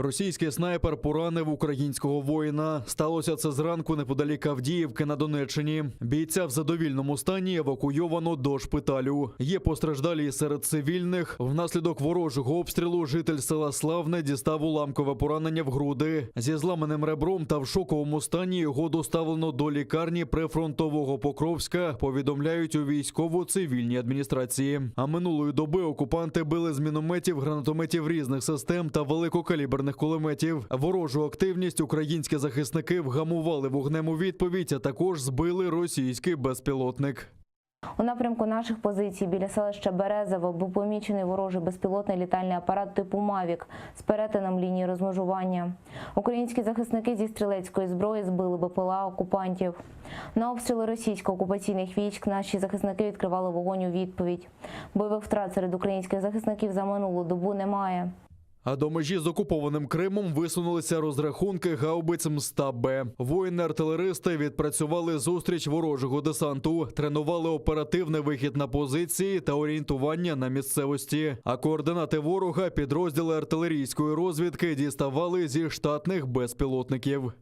Російський снайпер поранив українського воїна. Сталося це зранку неподалік Авдіївки на Донеччині. Бійця в задовільному стані евакуйовано до шпиталю. Є постраждалі і серед цивільних. Внаслідок ворожого обстрілу житель села Славне дістав уламкове поранення в груди. Зі зламаним ребром та в шоковому стані його доставлено до лікарні прифронтового Покровська, повідомляють у військово-цивільній адміністрації. А минулої доби окупанти били з мінометів, гранатометів різних систем та великокаліберних кулеметів. Ворожу активність українські захисники вгамували вогнем у відповідь, а також збили російський безпілотник. У напрямку наших позицій біля селища Березово був помічений ворожий безпілотний літальний апарат типу «Мавік» з перетином лінії розмежування. Українські захисники зі стрілецької зброї збили БПЛА окупантів. На обстріли російсько-окупаційних військ наші захисники відкривали вогонь у відповідь. Бойових втрат серед українських захисників за минулу добу немає. А до межі з окупованим Кримом висунулися розрахунки гаубиць М100Б. Воїни-артилеристи відпрацювали зустріч ворожого десанту, тренували оперативний вихід на позиції та орієнтування на місцевості. А координати ворога підрозділи артилерійської розвідки діставали зі штатних безпілотників.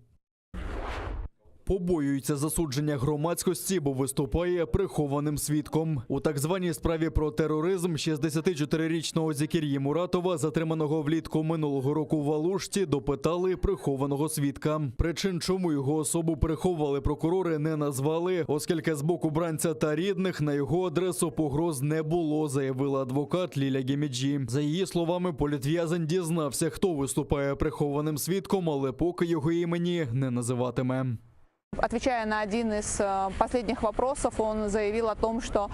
Побоюється засудження громадськості, бо виступає прихованим свідком. У так званій справі про тероризм 64-річного Зікір'ї Муратова, затриманого влітку минулого року в Алушті, допитали прихованого свідка. Причин, чому його особу приховували прокурори, не назвали, оскільки з боку бранця та рідних на його адресу погроз не було, заявила адвокат Ліля Геміджі. За її словами, політв'язень дізнався, хто виступає прихованим свідком, але поки його імені не називатиме. Отвечая на один из последних вопросов, он заявил о том, что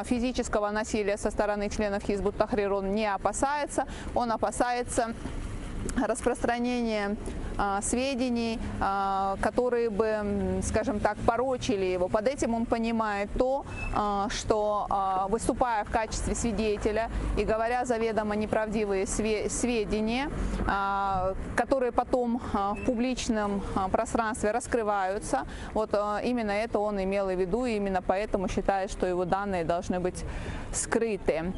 физического насилия со стороны членов Хизбут Тахрир он не опасается. Он опасается распространения сведений, которые бы, скажем так, порочили его. Под этим он понимает то, что, выступая в качестве свидетеля и говоря заведомо неправдивые сведения, которые потом в публичном пространстве раскрываются, вот именно это он имел в виду, и именно поэтому считает, что его данные должны быть скрыты.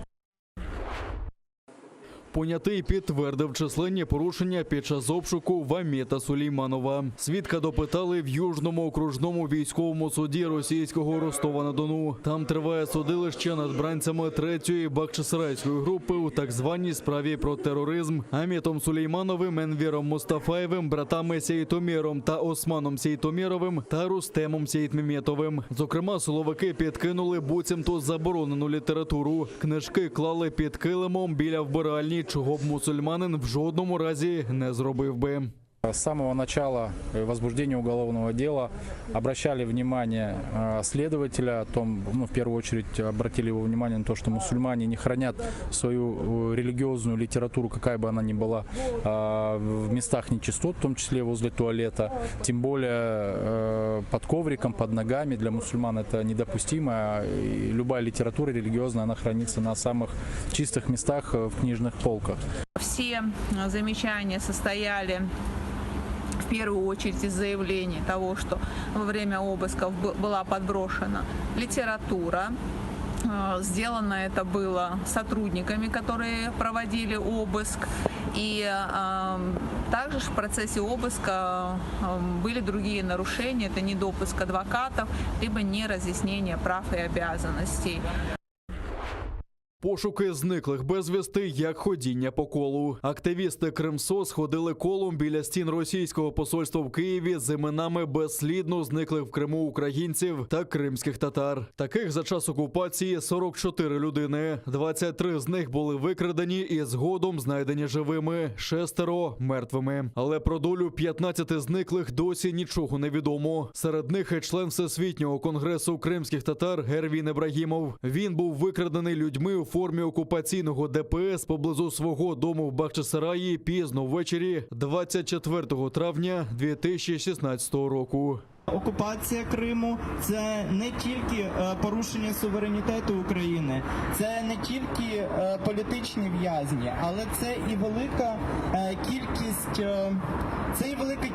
Понятий підтвердив численні порушення під час обшуку Вамета Сулейманова. Свідка допитали в Южному окружному військовому суді російського Ростова-на-Дону. Там триває судилище над бранцями 3-ї Бахчисарайської групи у так званій справі про тероризм Аметом Сулеймановим, Енвіром Мустафаєвим, братами Сейтоміром та Османом Сейтоміровим та Рустемом Сейтмеметовим. Зокрема, силовики підкинули буцімто заборонену літературу. Книжки клали під килимом біля вбиральні, чого б мусульманин в жодному разі не зробив би. С самого начала возбуждения уголовного дела обращали внимание следователя о том, в первую очередь обратили его внимание на то, что мусульмане не хранят свою религиозную литературу, какая бы она ни была, в местах нечистот, в том числе возле туалета. Тем более под ковриком, под ногами для мусульман это недопустимо. И любая литература религиозная, она хранится на самых чистых местах в книжных полках. Все замечания состояли в первую очередь из заявлений того, что во время обысков была подброшена литература. Сделано это было сотрудниками, которые проводили обыск. И также в процессе обыска были другие нарушения. Это недопуск адвокатов, либо неразъяснение прав и обязанностей. Пошуки зниклих безвісти як ходіння по колу. Активісти Кримсос ходили колом біля стін російського посольства в Києві з іменами безслідно зниклих в Криму українців та кримських татар. Таких за час окупації 44 людини. 23 з них були викрадені і згодом знайдені живими, 6 – мертвими. Але про долю 15 зниклих досі нічого не відомо. Серед них і член Всесвітнього конгресу кримських татар Ервін Ібрагімов. Він був викрадений людьми у формі окупаційного ДПС поблизу свого дому в Бахчисараї пізно ввечері 24 травня 2016 року. Окупація Криму – це не тільки порушення суверенітету України, це не тільки політичні в'язні, але це і велика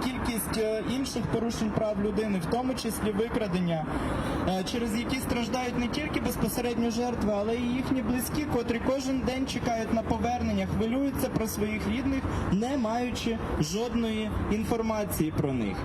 кількість інших порушень прав людини, в тому числі викрадення, через які страждають не тільки безпосередньо жертви, але й їхні близькі, котрі кожен день чекають на повернення, хвилюються про своїх рідних, не маючи жодної інформації про них.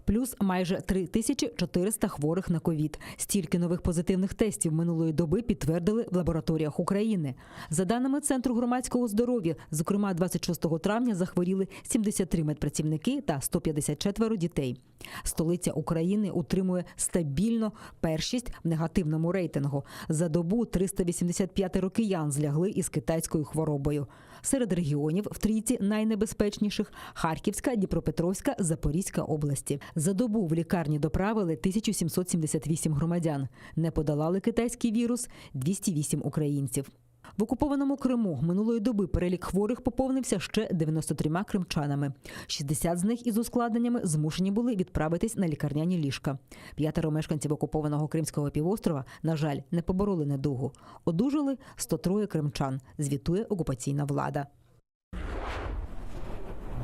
Плюс майже 3400 хворих на ковід. Стільки нових позитивних тестів минулої доби підтвердили в лабораторіях України. За даними Центру громадського здоров'я, зокрема 26 травня захворіли 73 медпрацівники та 154 дітей. Столиця України утримує стабільно першість в негативному рейтингу. За добу 385 киян злягли із китайською хворобою. Серед регіонів в трійці найнебезпечніших – Харківська, Дніпропетровська, Запорізька області. За добу в лікарні доправили 1778 громадян. Не подолали китайський вірус – 208 українців. В окупованому Криму минулої доби перелік хворих поповнився ще 93 кримчанами. 60 з них із ускладненнями змушені були відправитись на лікарняні ліжка. 5 мешканців окупованого Кримського півострова, на жаль, не побороли недугу. Одужали 103 кримчан, звітує окупаційна влада.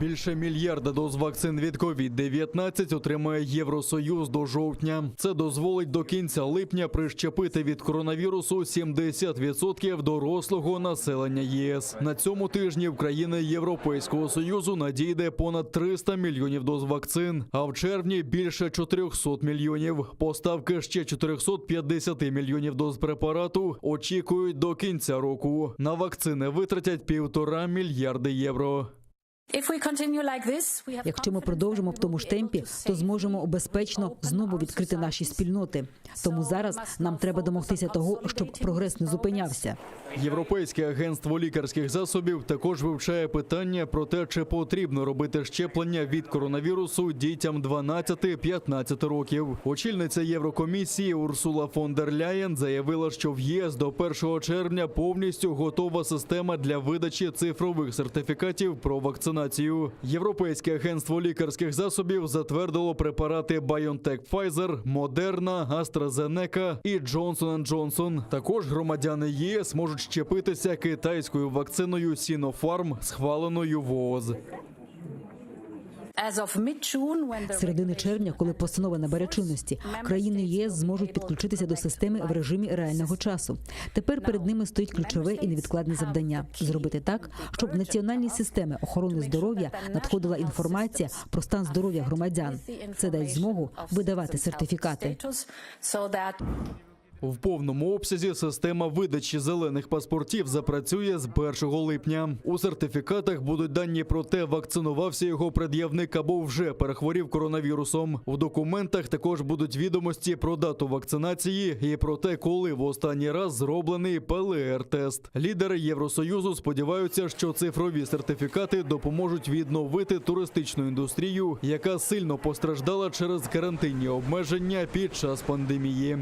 Більше мільярда доз вакцин від COVID-19 отримає Євросоюз до жовтня. Це дозволить до кінця липня прищепити від коронавірусу 70% дорослого населення ЄС. На цьому тижні в країни Європейського Союзу надійде понад 300 мільйонів доз вакцин, а в червні більше 400 мільйонів. Поставки ще 450 мільйонів доз препарату очікують до кінця року. На вакцини витратять 1,5 мільярда євро. Якщо ми продовжимо в тому ж темпі, то зможемо безпечно знову відкрити наші спільноти. Тому зараз нам треба домогтися того, щоб прогрес не зупинявся. Європейське агентство лікарських засобів також вивчає питання про те, чи потрібно робити щеплення від коронавірусу дітям 12-15 років. Очільниця Єврокомісії Урсула фон дер Ляєн заявила, що в ЄС до 1 червня повністю готова система для видачі цифрових сертифікатів про вакцинацію. Європейське агентство лікарських засобів затвердило препарати BioNTech Pfizer, Moderna, AstraZeneca і Johnson & Johnson. Також громадяни ЄС можуть щепитися китайською вакциною Sinopharm, схваленою ВООЗ. З середини червня, коли постанова набере чинності, країни ЄС зможуть підключитися до системи в режимі реального часу. Тепер перед ними стоїть ключове і невідкладне завдання – зробити так, щоб в національні системи охорони здоров'я надходила інформація про стан здоров'я громадян. Це дасть змогу видавати сертифікати. В повному обсязі система видачі зелених паспортів запрацює з 1 липня. У сертифікатах будуть дані про те, вакцинувався його пред'явник або вже перехворів коронавірусом. У документах також будуть відомості про дату вакцинації і про те, коли в останній раз зроблений ПЛР-тест. Лідери Євросоюзу сподіваються, що цифрові сертифікати допоможуть відновити туристичну індустрію, яка сильно постраждала через карантинні обмеження під час пандемії.